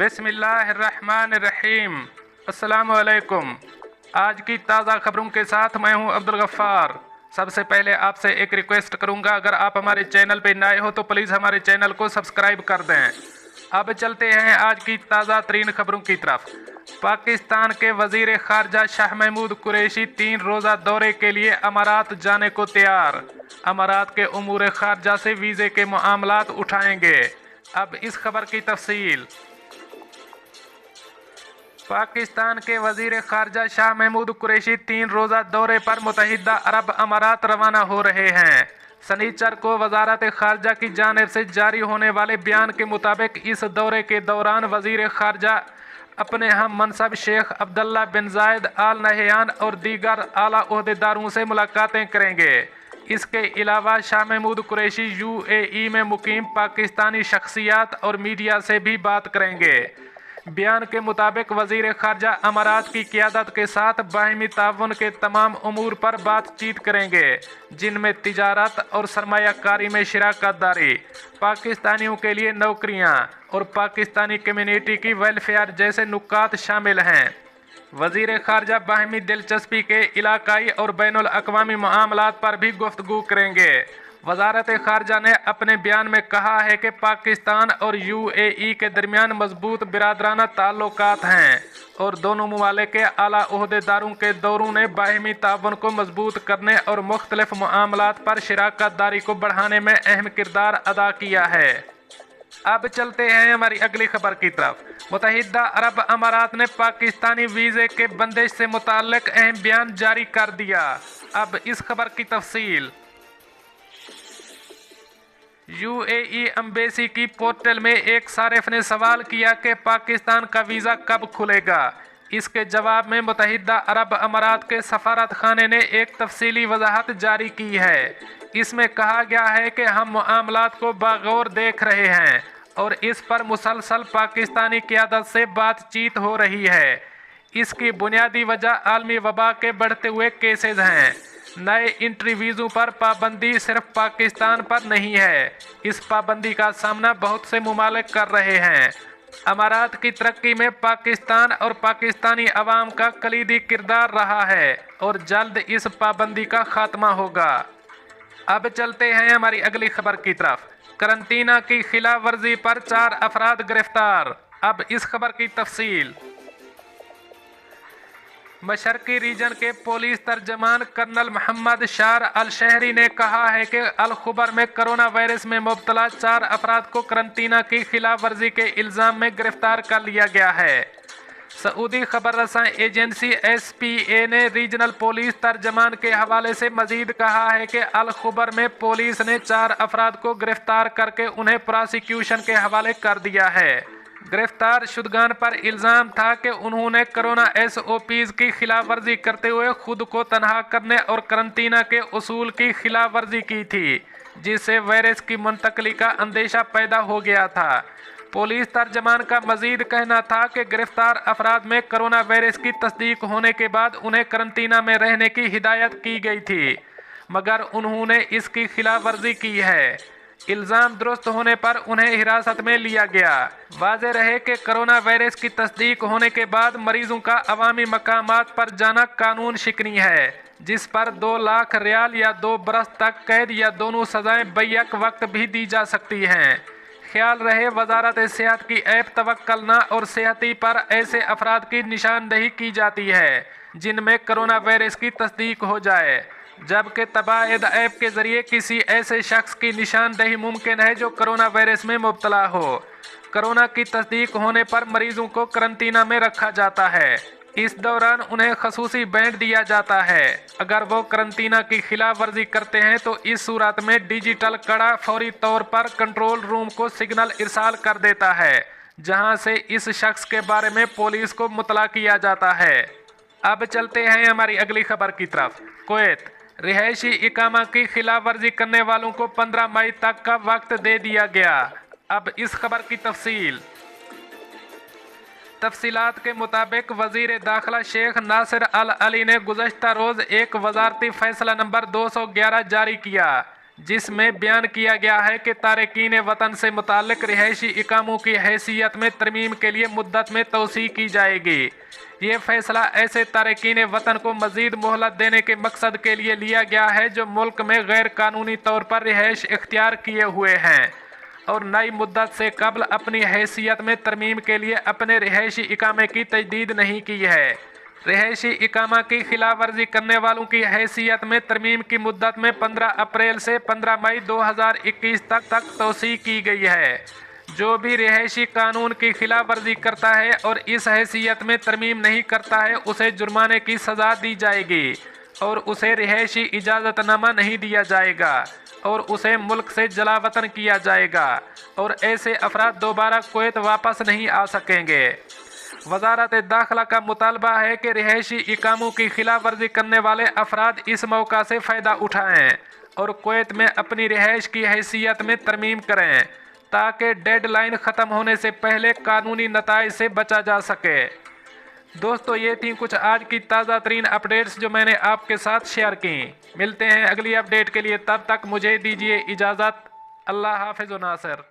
बिस्मिल्लाहिर्रहमानिर्रहीम। अस्सलामु अलैकुम। आज की ताज़ा खबरों के साथ मैं हूं अब्दुल गफ्फार। सबसे पहले आपसे एक रिक्वेस्ट करूंगा, अगर आप हमारे चैनल पे नए हो तो प्लीज़ हमारे चैनल को सब्सक्राइब कर दें। अब चलते हैं आज की ताज़ा तरीन खबरों की तरफ। पाकिस्तान के वज़ीर ख़ारजा शाह महमूद कुरैशी 3 रोज़ा दौरे के लिए अमारात जाने को तैयार। अमारात के उमूर ख़ारजा से वीज़े के मामलात उठाएंगे। अब इस खबर की तफसील। पाकिस्तान के वज़ीर ख़ारजा शाह महमूद कुरैशी 3 रोज़ा दौरे पर मुत्तहिदा अरब अमारात रवाना हो रहे हैं। शनिचर को वज़ारत ख़ारजा की जानिब से जारी होने वाले बयान के मुताबिक इस दौरे के दौरान वज़ीर ख़ारजा अपने हम मनसब शेख अब्दुल्ला बिन जायद आल नहयान और दीगर आला ओहदेदारों से मुलाकातें करेंगे। इसके अलावा शाह महमूद कुरैशी UAE में मुकीम पाकिस्तानी शख्सियात और मीडिया से भी बात करेंगे। बयान के मुताबिक वज़ीर ख़ारजा अमारात की क़यादत के साथ बाहिमी ताउन के तमाम उमूर पर बातचीत करेंगे, जिनमें तिजारत और सरमायाकारी में शिराकत दारी, पाकिस्तानियों के लिए नौकरियां और पाकिस्तानी कम्युनिटी की वेलफेयर जैसे नुकात शामिल हैं। वज़ीर ख़ारजा बाहिमी दिलचस्पी के इलाकाई और बैनुल अक़वामी मामलात पर भी गुफ्तगू करेंगे। वज़ारत ख़ारजा ने अपने बयान में कहा है कि पाकिस्तान और UAE के दरमियान मजबूत बिरादराना ताल्लुकात हैं और दोनों ममालिक के आला ओहदेदारों के दौरों ने बाहिमी ताउन को मजबूत करने और मुख्तलिफ मामलात पर शिराकत दारी को बढ़ाने में अहम किरदार अदा किया है। अब चलते हैं हमारी अगली खबर की तरफ। मुत्तहिदा अरब अमारात ने पाकिस्तानी वीज़े के बंदिश से मुताल्लिक अहम बयान जारी कर दिया। अब इस खबर की तफसील। UAE एम्बेसी की पोर्टल में एक सारिफ ने सवाल किया कि पाकिस्तान का वीज़ा कब खुलेगा। इसके जवाब में मुत्तहिदा अरब अमारात के सफारत खाने ने एक तफसीली वजाहत जारी की है। इसमें कहा गया है कि हम मामलात को बागौर देख रहे हैं और इस पर मुसलसल पाकिस्तानी क़यादत से बातचीत हो रही है। इसकी बुनियादी वजह आलमी वबा के बढ़ते हुए केसेस हैं। नए इंटरव्यूज़ों पर पाबंदी सिर्फ पाकिस्तान पर नहीं है, इस पाबंदी का सामना बहुत से ममालिक कर रहे हैं। अमारात की तरक्की में पाकिस्तान और पाकिस्तानी अवाम का कलीदी किरदार रहा है और जल्द इस पाबंदी का खात्मा होगा। अब चलते हैं हमारी अगली खबर की तरफ। करंतना की खिलाफ वर्जी पर 4 अफराद गिरफ्तार। अब इस खबर की तफसील। मशरकी रीजन के पुलिस तर्जमान कर्नल मोहम्मद शार अल शहरी ने कहा है कि अल खुबर में कोरोना वायरस में मुब्तला 4 अफराद को करंतना की खिलाफ वर्जी के इल्ज़ाम में गिरफ्तार कर लिया गया है। सऊदी खबर रसां एजेंसी SPA ने रीजनल पुलिस तर्जमान के हवाले से मजीद कहा है कि अल खुबर में पुलिस ने 4 अफराद को गिरफ्तार करके उन्हें प्रोसिक्यूशन के हवाले कर दिया है। गिरफ्तार शुदगान पर इल्ज़ाम था कि उन्होंने कोरोना SOPs की खिलाफ वर्जी करते हुए खुद को तनहा करने और करंतना के उसूल की खिलाफ वर्जी की थी, जिससे वायरस की मुंतकली का अंदेशा पैदा हो गया था। पुलिस तर्जमान का मजीद कहना था कि गिरफ्तार अफराद में कोरोना वायरस की तस्दीक होने के बाद उन्हें करंतना में रहने की हिदायत की गई थी, मगर उन्होंने इसकी खिलाफ वर्जी की है। इल्ज़ाम दुरुस्त होने पर उन्हें हिरासत में लिया गया। वाज़ेह रहे कि कोरोना वायरस की तस्दीक होने के बाद मरीजों का अवामी मकामात पर जाना कानून शिकनी है, जिस पर 2 लाख रियाल या 2 बरस तक कैद या दोनों सज़ाएं बैक वक्त भी दी जा सकती हैं। ख्याल रहे वजारत सेहत की ऐप तवक्कलना और सेहती पर ऐसे अफराद की निशानदही की जाती है जिनमें कोरोना वायरस की तस्दीक हो जाए, जबकि तबायद ऐप के ज़रिए किसी ऐसे शख्स की निशानदही मुमकिन है जो कोरोना वायरस में मुब्तला हो। कोरोना की तस्दीक होने पर मरीजों को करंतना में रखा जाता है। इस दौरान उन्हें खसूसी बैंड दिया जाता है। अगर वो करंतना की खिलाफ वर्जी करते हैं तो इस सूरत में डिजिटल कड़ा फौरी तौर पर कंट्रोल रूम को सिग्नल इरसाल कर देता है, जहां से इस शख्स के बारे में पुलिस को मुतला किया जाता है। अब चलते हैं हमारी अगली खबर की तरफ। कुवैत रिहायशी इकामा की खिलाफ वर्जी करने वालों को 15 मई तक का वक्त दे दिया गया। अब इस खबर की तफसीलात के मुताबिक वज़ीर दाखिला शेख नासिर अल अली ने गुज़श्ता रोज़ एक वज़ारती फ़ैसला नंबर 211 जारी किया, जिसमें बयान किया गया है कि तारकीन वतन से मुताल्लिक रिहायशी इकामों की हैसियत में तरमीम के लिए मुद्दत में तोसी की जाएगी। ये फैसला ऐसे तारकीन वतन को मज़ीद मोहलत देने के मकसद के लिए लिया गया है जो मुल्क में गैर कानूनी तौर पर रिहाइश इख्तियार किए हुए हैं और नई मुद्दत से कबल अपनी हैसियत में तरमीम के लिए अपने रिहायशी इकामे की तजदीद नहीं की है। रिहायशी इकामा की खिलाफ वर्जी करने वालों की हैसियत में तरमीम की मुद्दत में 15 अप्रैल से 15 मई 2021 तक तोसी की गई है। जो भी रिहायशी कानून की खिलाफ वर्जी करता है और इस हैसियत में तरमीम नहीं करता है उसे जुर्माने की सज़ा दी जाएगी और उसे रिहायशी इजाज़तनामा नहीं दिया जाएगा और उसे मुल्क से जलावतन किया जाएगा और ऐसे अफराद दोबारा कुवैत वापस नहीं आ सकेंगे। वजारत दाखिला का मुतालबा है कि रिहायशी इकामों की खिलाफ वर्जी करने वाले अफराद इस मौका से फ़ायदा उठाएं और कुवैत में अपनी रिहाइश की हैसियत में तरमीम करें ताकि डेडलाइन ख़त्म होने से पहले कानूनी नताइज से बचा जा सके। दोस्तों, ये थी कुछ आज की ताज़ा तरीन अपडेट्स जो मैंने आपके साथ शेयर की। मिलते हैं अगली अपडेट के लिए, तब तक मुझे दीजिए इजाज़त। अल्लाह हाफ़िज़ व नासिर।